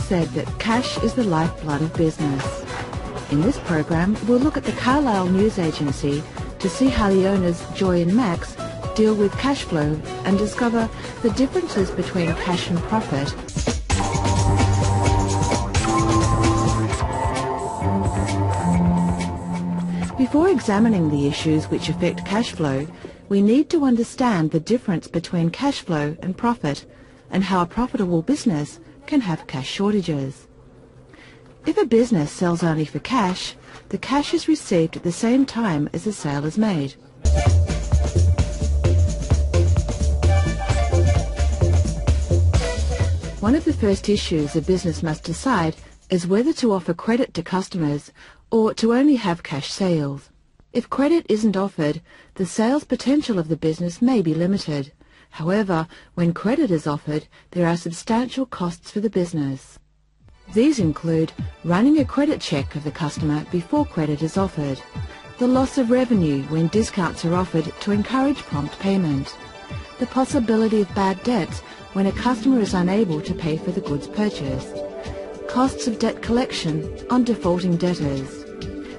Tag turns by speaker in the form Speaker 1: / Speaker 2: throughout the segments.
Speaker 1: said that cash is the lifeblood of business. In this program, we'll look at the Carlisle News Agency to see how the owners, Joy and Max, deal with cash flow and discover the differences between cash and profit. Before examining the issues which affect cash flow, we need to understand the difference between cash flow and profit, and how a profitable business can have cash shortages. If a business sells only for cash, the cash is received at the same time as the sale is made. One of the first issues a business must decide is whether to offer credit to customers or to only have cash sales. If credit isn't offered, the sales potential of the business may be limited. However, when credit is offered, there are substantial costs for the business. These include running a credit check of the customer before credit is offered, the loss of revenue when discounts are offered to encourage prompt payment, the possibility of bad debts when a customer is unable to pay for the goods purchased, costs of debt collection on defaulting debtors,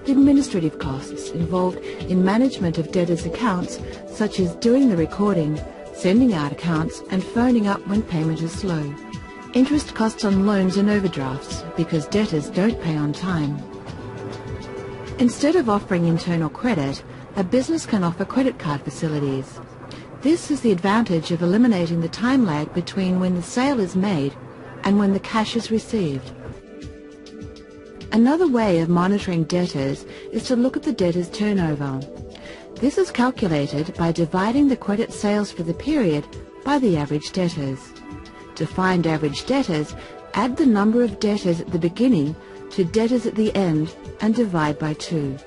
Speaker 1: the administrative costs involved in management of debtors' accounts, such as doing the recording, sending out accounts and phoning up when payment is slow, interest costs on loans and overdrafts because debtors don't pay on time. Instead of offering internal credit, a business can offer credit card facilities. This is the advantage of eliminating the time lag between when the sale is made and when the cash is received. Another way of monitoring debtors is to look at the debtors' turnover. This is calculated by dividing the credit sales for the period by the average debtors. To find average debtors, add the number of debtors at the beginning to debtors at the end and divide by 2.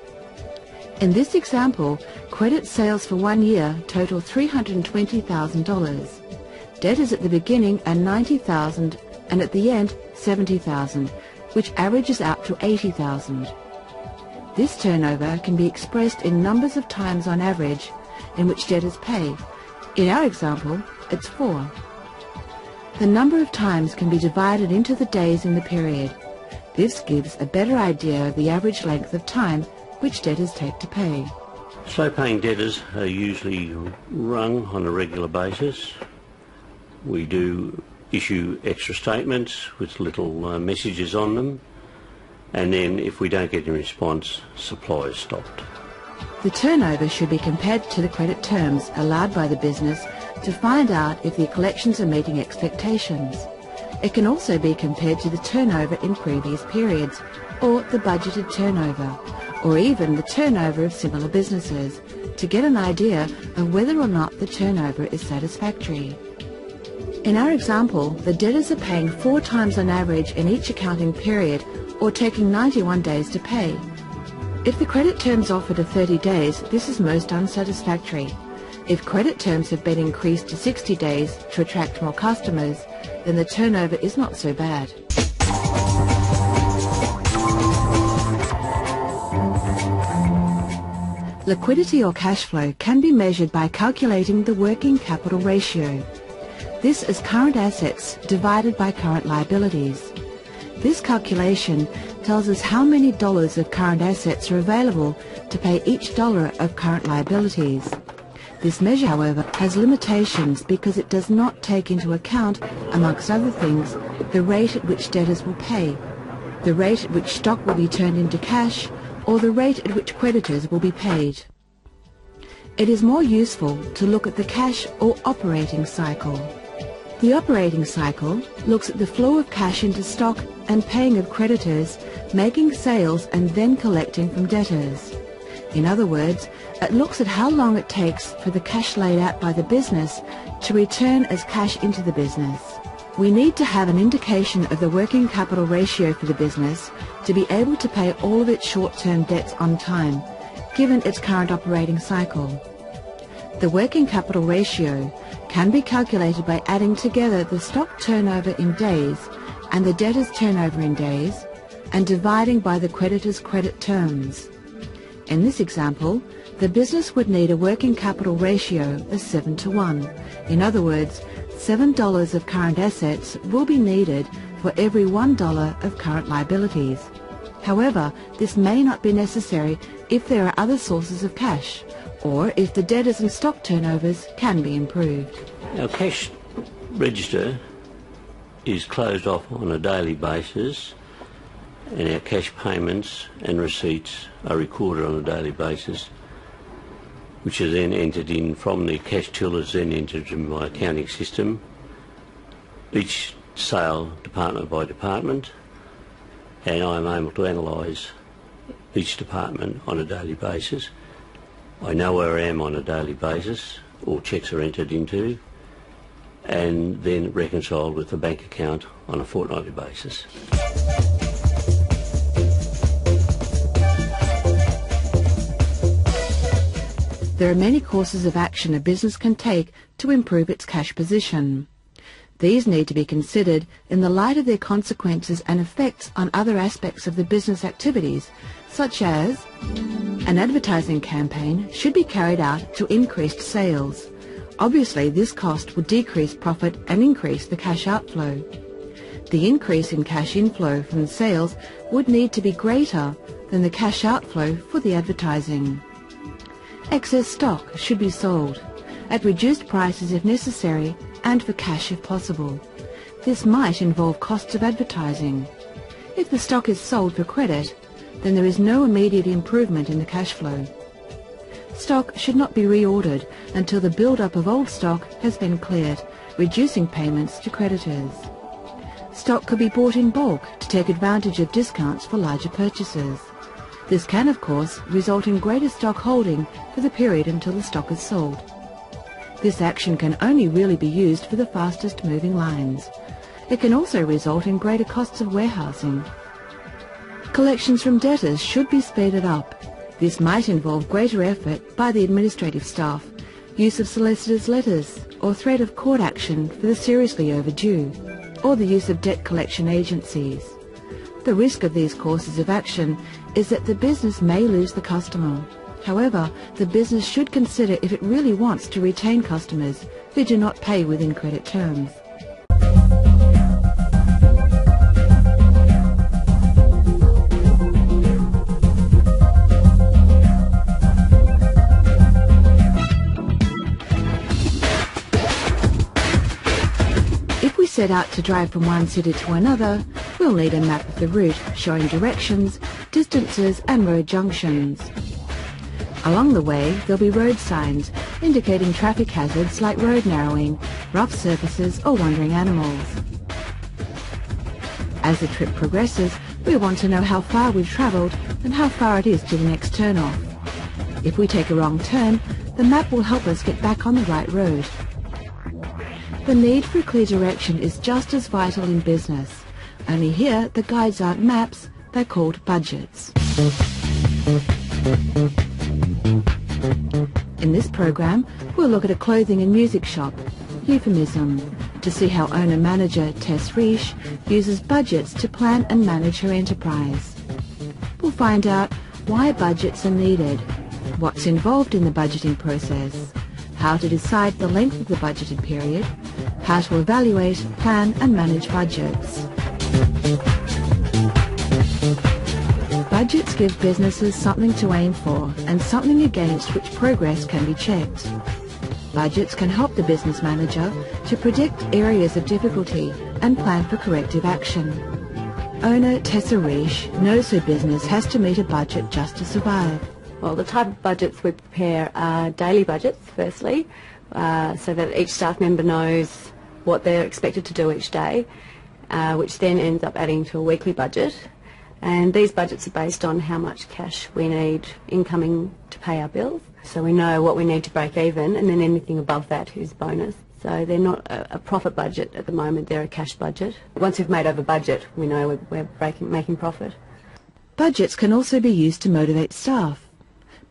Speaker 1: In this example, credit sales for 1 year total $320,000. Debtors at the beginning are $90,000 and at the end $70,000, which averages out to $80,000. This turnover can be expressed in numbers of times on average in which debtors pay. In our example, it's 4. The number of times can be divided into the days in the period. This gives a better idea of the average length of time which debtors take to pay.
Speaker 2: Slow-paying debtors are usually rung on a regular basis. We do issue extra statements with little messages on them, and then if we don't get a response, supply is stopped.
Speaker 1: The turnover should be compared to the credit terms allowed by the business to find out if the collections are meeting expectations. It can also be compared to the turnover in previous periods, or the budgeted turnover, or even the turnover of similar businesses, to get an idea of whether or not the turnover is satisfactory. In our example, the debtors are paying 4 times on average in each accounting period, or taking 91 days to pay. If the credit terms offered are 30 days, this is most unsatisfactory. If credit terms have been increased to 60 days to attract more customers, then the turnover is not so bad. Liquidity or cash flow can be measured by calculating the working capital ratio. This is current assets divided by current liabilities. This calculation tells us how many dollars of current assets are available to pay each dollar of current liabilities. This measure, however, has limitations because it does not take into account, amongst other things, the rate at which debtors will pay, the rate at which stock will be turned into cash, or the rate at which creditors will be paid. It is more useful to look at the cash or operating cycle. The operating cycle looks at the flow of cash into stock and paying of creditors, making sales and then collecting from debtors. In other words, it looks at how long it takes for the cash laid out by the business to return as cash into the business. We need to have an indication of the working capital ratio for the business to be able to pay all of its short-term debts on time, given its current operating cycle. The working capital ratio can be calculated by adding together the stock turnover in days and the debtor's turnover in days, and dividing by the creditor's credit terms. In this example, the business would need a working capital ratio of 7 to 1. In other words, $7 of current assets will be needed for every $1 of current liabilities. However, this may not be necessary if there are other sources of cash, or if the debtors and stock turnovers can be improved.
Speaker 2: Our cash register is closed off on a daily basis, and our cash payments and receipts are recorded on a daily basis, which are then entered in from the cash till is then entered in my accounting system, each sale department by department, and I'm able to analyse each department on a daily basis. I know where I am on a daily basis, all checks are entered into, and then reconciled with the bank account on a fortnightly basis.
Speaker 1: There are many courses of action a business can take to improve its cash position. These need to be considered in the light of their consequences and effects on other aspects of the business activities, such as an advertising campaign should be carried out to increase sales. Obviously, this cost would decrease profit and increase the cash outflow. The increase in cash inflow from the sales would need to be greater than the cash outflow for the advertising. Excess stock should be sold at reduced prices if necessary and for cash if possible. This might involve costs of advertising. If the stock is sold for credit, then there is no immediate improvement in the cash flow. Stock should not be reordered until the build-up of old stock has been cleared, reducing payments to creditors. Stock could be bought in bulk to take advantage of discounts for larger purchases. This can, of course, result in greater stock holding for the period until the stock is sold. This action can only really be used for the fastest moving lines. It can also result in greater costs of warehousing. Collections from debtors should be speeded up. This might involve greater effort by the administrative staff, use of solicitors' letters, or threat of court action for the seriously overdue, or the use of debt collection agencies. The risk of these courses of action is that the business may lose the customer. However, the business should consider if it really wants to retain customers who do not pay within credit terms. If we set out to drive from one city to another, we'll need a map of the route showing directions, distances and road junctions. Along the way, there'll be road signs indicating traffic hazards like road narrowing, rough surfaces or wandering animals. As the trip progresses, we want to know how far we've travelled and how far it is to the next turn-off. If we take a wrong turn, the map will help us get back on the right road. The need for a clear direction is just as vital in business. Only here, the guides aren't maps, they're called budgets. In this program, we'll look at a clothing and music shop, euphemism, to see how owner-manager Tess Reish uses budgets to plan and manage her enterprise. We'll find out why budgets are needed, what's involved in the budgeting process, how to decide the length of the budgeted period, how to evaluate, plan and manage budgets. Budgets give businesses something to aim for and something against which progress can be checked. Budgets can help the business manager to predict areas of difficulty and plan for corrective action. Owner Tessa Reish knows her business has to meet a budget just to survive.
Speaker 3: Well, the type of budgets we prepare are daily budgets, firstly, so that each staff member knows what they're expected to do each day, which then ends up adding to a weekly budget. And these budgets are based on how much cash we need incoming to pay our bills. So we know what we need to break even, and then anything above that is bonus. So they're not a profit budget at the moment, they're a cash budget. Once we've made over budget, we know we're making profit.
Speaker 1: Budgets can also be used to motivate staff.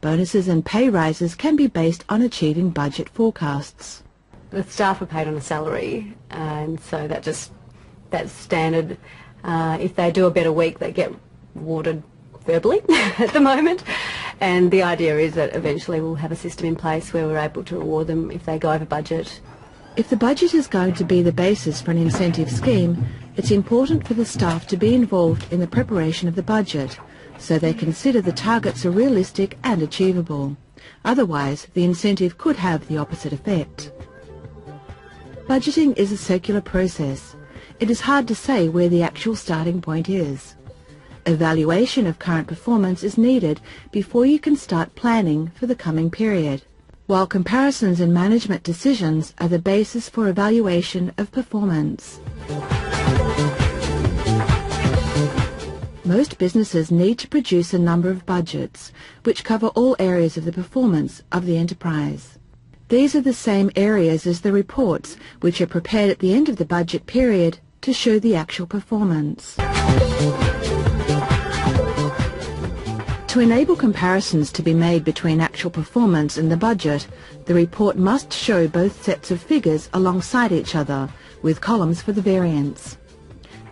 Speaker 1: Bonuses and pay rises can be based on achieving budget forecasts.
Speaker 3: The staff are paid on a salary, and so that's standard. If they do a better week, they get rewarded verbally at the moment, and the idea is that eventually we'll have a system in place where we're able to reward them if they go over budget.
Speaker 1: If the budget is going to be the basis for an incentive scheme, it's important for the staff to be involved in the preparation of the budget, so they consider the targets are realistic and achievable. Otherwise, the incentive could have the opposite effect. Budgeting is a circular process. It is hard to say where the actual starting point is. Evaluation of current performance is needed before you can start planning for the coming period, while comparisons and management decisions are the basis for evaluation of performance. Most businesses need to produce a number of budgets which cover all areas of the performance of the enterprise. These are the same areas as the reports which are prepared at the end of the budget period to show the actual performance. To enable comparisons to be made between actual performance and the budget, the report must show both sets of figures alongside each other, with columns for the variance.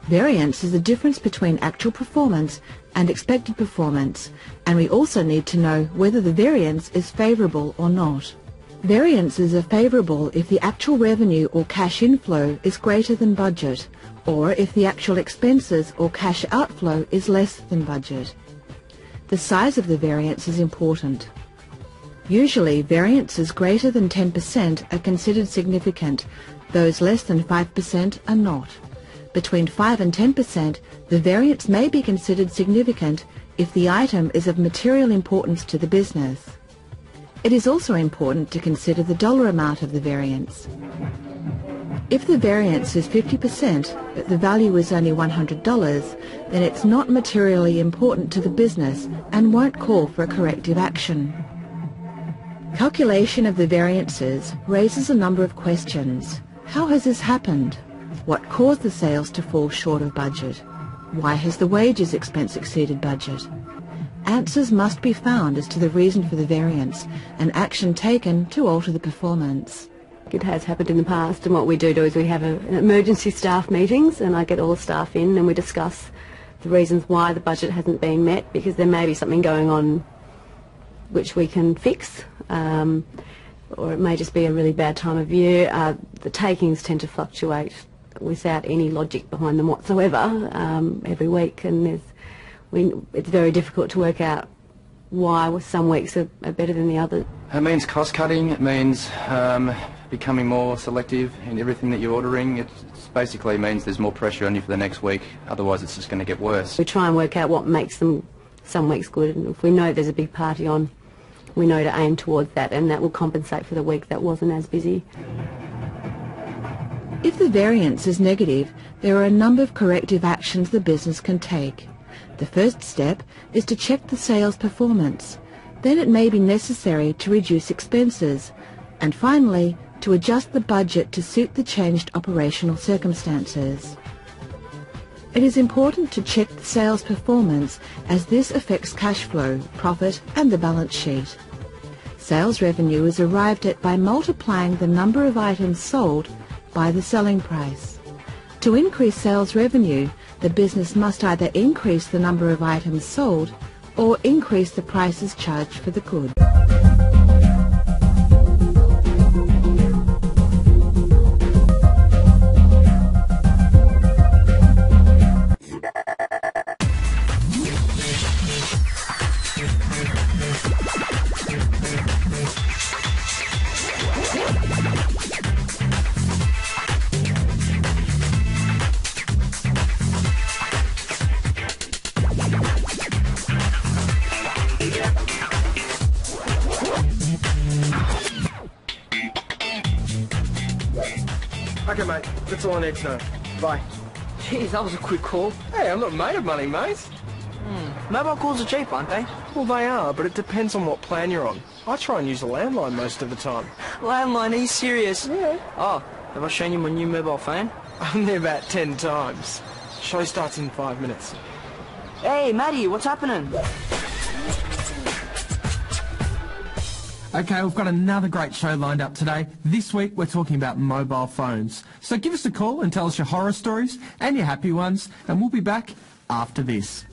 Speaker 1: Variance is the difference between actual performance and expected performance, and we also need to know whether the variance is favourable or not. Variances are favourable if the actual revenue or cash inflow is greater than budget, or if the actual expenses or cash outflow is less than budget. The size of the variance is important. Usually, variances greater than 10% are considered significant. Those less than 5% are not. Between 5 and 10%, the variance may be considered significant if the item is of material importance to the business. It is also important to consider the dollar amount of the variance. If the variance is 50%, but the value is only $100, then it's not materially important to the business and won't call for a corrective action. Calculation of the variances raises a number of questions. How has this happened? What caused the sales to fall short of budget? Why has the wages expense exceeded budget? Answers must be found as to the reason for the variance and action taken to alter the performance.
Speaker 3: It has happened in the past, and what we do is we have an emergency staff meetings, and I get all the staff in and we discuss the reasons why the budget hasn't been met, because there may be something going on which we can fix, or it may just be a really bad time of year. The takings tend to fluctuate without any logic behind them whatsoever every week, and it's very difficult to work out why some weeks are better than the others.
Speaker 4: It means cost cutting, it means becoming more selective in everything that you're ordering. It basically means there's more pressure on you for the next week, otherwise it's just going to get worse.
Speaker 3: We try and work out what makes them some weeks good, and if we know there's a big party on, we know to aim towards that, and that will compensate for the week that wasn't as busy.
Speaker 1: If the variance is negative, there are a number of corrective actions the business can take. The first step is to check the sales performance. Then it may be necessary to reduce expenses, and finally to adjust the budget to suit the changed operational circumstances. It is important to check the sales performance, as this affects cash flow, profit and the balance sheet. Sales revenue is arrived at by multiplying the number of items sold by the selling price. To increase sales revenue, the business must either increase the number of items sold or increase the prices charged for the good.
Speaker 5: Okay, mate, that's all I need to know. Bye.
Speaker 6: Jeez, that was a quick call.
Speaker 5: Hey, I'm not made of money, mate.
Speaker 6: Mobile calls are cheap, aren't they?
Speaker 5: Well, they are, but it depends on what plan you're on. I try and use a landline most of the time.
Speaker 6: Landline, are you serious?
Speaker 5: Yeah.
Speaker 6: Oh, have I shown you my new mobile phone?
Speaker 5: Only about 10 times. Show starts in 5 minutes.
Speaker 6: Hey, Maddie, what's happening?
Speaker 7: Okay, we've got another great show lined up today. This week we're talking about mobile phones. So give us a call and tell us your horror stories and your happy ones, and we'll be back after this.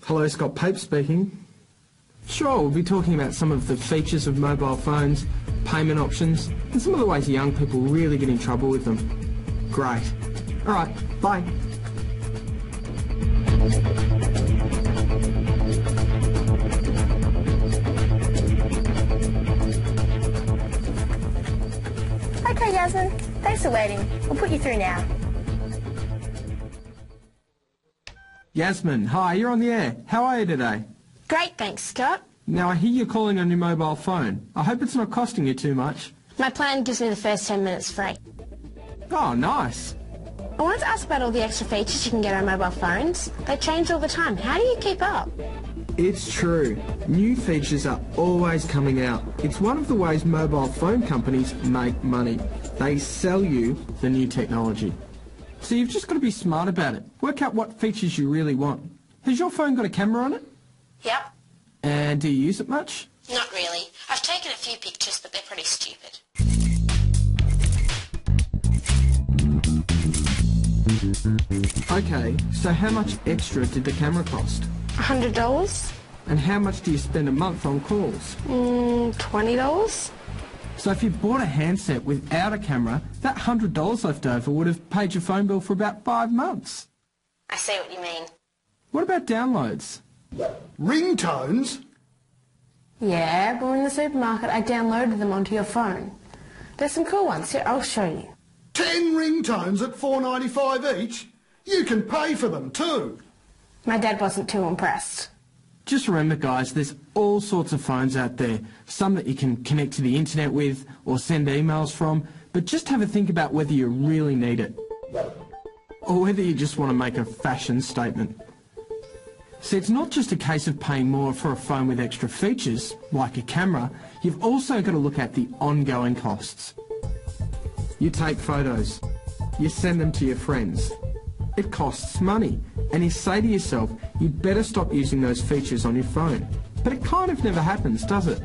Speaker 7: Hello, Scott Pape speaking. Sure, we'll be talking about some of the features of mobile phones, payment options, and some of the ways young people really get in trouble with them. Great. All right, bye.
Speaker 8: Okay, Yasmin. Thanks for waiting. We'll put you through now.
Speaker 7: Yasmin, hi, you're on the air. How are you today?
Speaker 8: Great, thanks, Scott.
Speaker 7: Now, I hear you're calling on your mobile phone. I hope it's not costing you too much.
Speaker 8: My plan gives me the first 10 minutes free.
Speaker 7: Oh, nice.
Speaker 8: I wanted to ask about all the extra features you can get on mobile phones. They change all the time. How do you keep up?
Speaker 7: It's true. New features are always coming out. It's one of the ways mobile phone companies make money. They sell you the new technology. So you've just got to be smart about it. Work out what features you really want. Has your phone got a camera on it?
Speaker 8: Yep.
Speaker 7: And do you use it much?
Speaker 8: Not really. I've taken a few pictures, but they're pretty stupid.
Speaker 7: Okay, so how much extra did the camera cost?
Speaker 8: $100?
Speaker 7: And how much do you spend a month on calls?
Speaker 8: $20?
Speaker 7: So if you bought a handset without a camera, that $100 left over would have paid your phone bill for about 5 months.
Speaker 8: I see what you mean.
Speaker 7: What about downloads?
Speaker 9: Ringtones?
Speaker 8: Yeah, but in the supermarket I downloaded them onto your phone. There's some cool ones. Here, I'll show you.
Speaker 9: 10 ringtones at $4.95 each? You can pay for them too.
Speaker 8: My dad wasn't too impressed.
Speaker 7: Just remember, guys, there's all sorts of phones out there. Some that you can connect to the internet with or send emails from, but just have a think about whether you really need it. Or whether you just want to make a fashion statement. See, it's not just a case of paying more for a phone with extra features, like a camera. You've also got to look at the ongoing costs. You take photos. You send them to your friends. It costs money. And you say to yourself, you'd better stop using those features on your phone. But it kind of never happens, does it?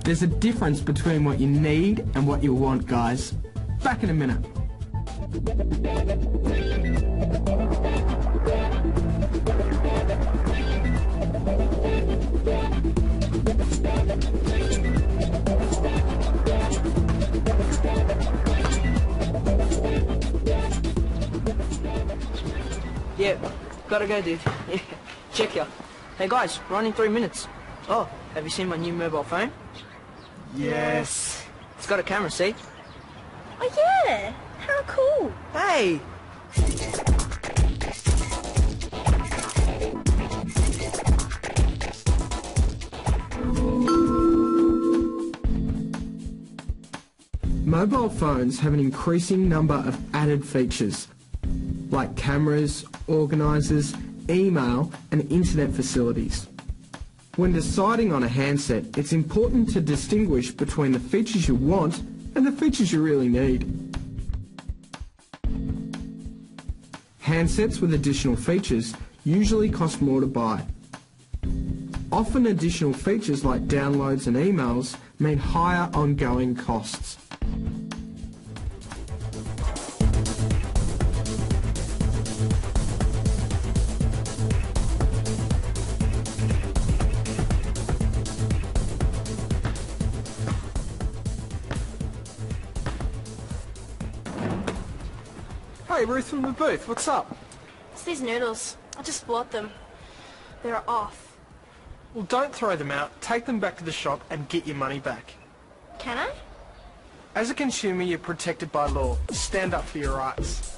Speaker 7: There's a difference between what you need and what you want, guys. Back in a minute.
Speaker 6: Yeah, gotta go, dude. Yeah, check ya. Hey guys, we're on in 3 minutes. Oh, have you seen my new mobile phone?
Speaker 5: Yes.
Speaker 6: It's got a camera, see?
Speaker 8: Oh yeah, how cool.
Speaker 6: Hey!
Speaker 7: Mobile phones have an increasing number of added features, like cameras, organisers, email and internet facilities. When deciding on a handset, it's important to distinguish between the features you want and the features you really need. Handsets with additional features usually cost more to buy. Often additional features like downloads and emails mean higher ongoing costs.
Speaker 5: Hey, Ruth from the booth, what's up?
Speaker 10: It's these noodles. I just bought them. They're off.
Speaker 5: Well, don't throw them out. Take them back to the shop and get your money back.
Speaker 10: Can I?
Speaker 5: As a consumer, you're protected by law. Stand up for your rights.